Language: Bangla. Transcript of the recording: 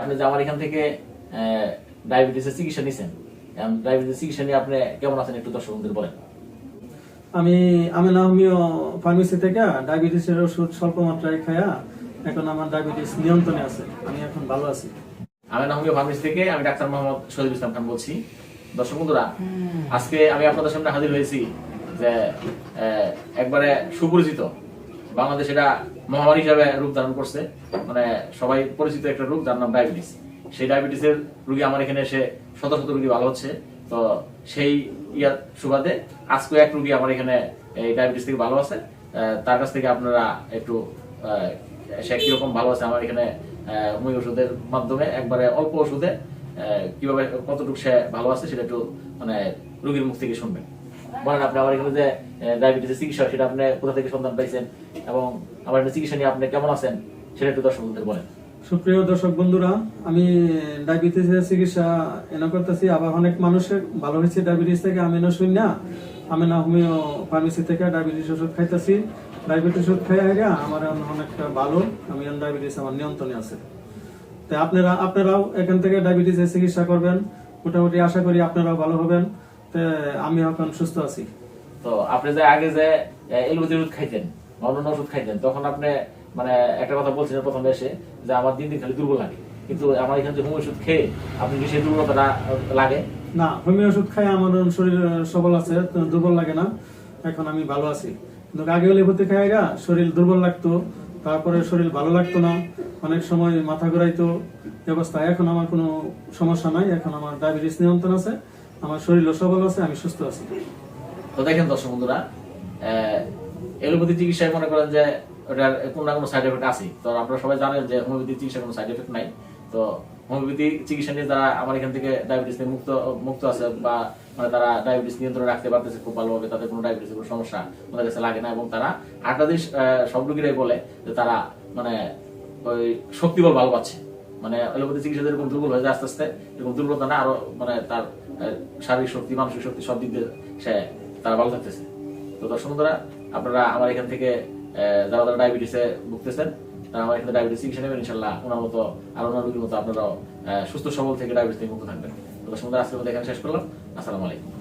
আপনি যে আমার এখান থেকে ডায়াবেটিসের চিকিৎসা নিছেন, ডায়াবেটিস চিকিৎসা নিয়ে আপনি কেমন আছেন একটু দর্শকদের বলেন। আমি আমেনা হোমিও ফার্মেসি থেকে ডায়াবেটিসের ওষুধ স্বল্প মাত্রায় খায়া এখন আমার ডায়াবেটিস নিয়ন্ত্রণে আছে, আমি এখন ভালো আছি। আমেনা হোমিও ফার্মেসি থেকে আমি ডাক্তার মোহাম্মদ শহীদুল ইসলাম খান বলছি। দর্শক বন্ধুরা, আজকে আমি আপনাদের সামনে হাজির হয়েছি যে একবারে সুপরিচিত, বাংলাদেশ এটা মহামারী হিসাবে রূপ ধারণ করছে, মানে সবাই পরিচিত একটা রোগ যার নাম ডায়াবেটিস। সেই ডায়াবেটিসের রোগী আমার এখানে এসে শত শত রোগী ভালো হচ্ছে। তো সেই সুবাদে আজকে এক রোগী আমার এখানে এই ডায়াবেটিস থেকে ভালো আছে। তার কাছ থেকে আপনারা একটু সে কিরকম ভালো আছে আমার এখানে হোমিও ওষুধের মাধ্যমে একবারে অল্প ওষুধে কিভাবে কতটুকু সে ভালো আছে সেটা একটু মানে রোগীর মুখ থেকে শুনবেন। বলেন আপনি আমার এখানে যে ডায়াবেটিসের চিকিৎসা সেটা আপনি কোথা থেকে সন্ধান পাইছেন এবং আমার এখানে চিকিৎসা নিয়ে আপনি কেমন আছেন সেটা একটু দর্শকদের বলেন। সুপ্রিয় দর্শক বন্ধুরা, আমি ডায়াবেটিসের চিকিৎসা এনে করতেছি, আবার অনেক মানুষের ভালো হয়েছে ডায়াবেটিস থেকে। আমি না শুনি না, আমি না হোমিও ফার্মেসি থেকে ডায়াবেটিস ওষুধ খাইতেছি। ডায়াবেটিস ওষুধ খাই আমার অনেকটা ভালো, আমি ডায়াবেটিস আমার নিয়ন্ত্রণে আছে। তো আপনারাও এখান থেকে ডায়াবেটিসের চিকিৎসা করবেন, মোটামুটি আশা করি আপনারাও ভালো হবেন। তো আমি এখন সুস্থ আছি। তো আপনি যে আগে যে এলোপ্যাথি ওষুধ খাইতেন, অন্যান্য ওষুধ খাইতেন, তখন আপনি মানে একটা কথা বলছিলেন প্রথমে এসে যে আমার দিন দিন খালি দুর্বল লাগে, কিন্তু আমার এখানে যে হোমিও ওষুধ খেয়ে আপনি কি সেই দুর্বলতাটা লাগে? না, হোমিও ওষুধ খাই আমার শরীর সবল আছে, দুর্বল লাগে না, এখন আমি ভালো আছি। কিন্তু আগে এলোপ্যাথি খাই শরীর দুর্বল লাগতো, তারপরে শরীর ভালো লাগতো না, অনেক সময় মাথা ঘুরাইতো অবস্থা। এখন আমার কোনো সমস্যা নাই, এখন আমার ডায়াবেটিস নিয়ন্ত্রণ আছে, আমার শরীরও সবল আছে, আমি সুস্থ আছি। তো দেখেন দর্শক বন্ধুরা, এলোপ্যাথি চিকিৎসায় মনে করেন যে ওটার কোনো না কোনো সাইড এফেক্ট আছে। তো আপনারা সবাই জানেন যে হোমিওপ্যাথি চিকিৎসার কোনো সাইড এফেক্ট নাই। তো হোমিওপ্যাথি চিকিৎসা নিয়ে যারা আমার এখান থেকে ডায়াবেটিস থেকে মুক্ত আছে বা মানে তারা ডায়াবেটিস নিয়ন্ত্রণে রাখতে পারতেছে খুব ভালোভাবে, তাদের কোনো ডায়াবেটিসের কোনো সমস্যা ওদের কাছে লাগে না, এবং তারা আটাদিস সব রোগীরাই বলে যে তারা মানে ওই শক্তিবল ভালো পাচ্ছে। মানে এলোপ্যাথি চিকিৎসা এরকম দুর্বল হয়ে যায় আস্তে আস্তে, এরকম দুর্বলতা না, আরো মানে তার শারীরিক শক্তি মানসিক শক্তি সব দিক দিয়ে তারা ভালো থাকতেছে। তো দর্শক বন্ধুরা, আপনারা আমার এখান থেকে যারা যারা ডায়াবেটিসে ভুগতেছেন তারা আমার এখানে ডায়াবেটিস চিকিৎসা নেবেন, ইনশাল্লাহ ওনার মতো আর ওনার রোগীর মতো আপনারাও সুস্থ সবল থেকে ডায়াবেটিস থেকে মুক্ত থাকবেন। তো দর্শক বন্ধুরা, আজকের মতো এখানে শেষ করলাম। আসসালামু আলাইকুম।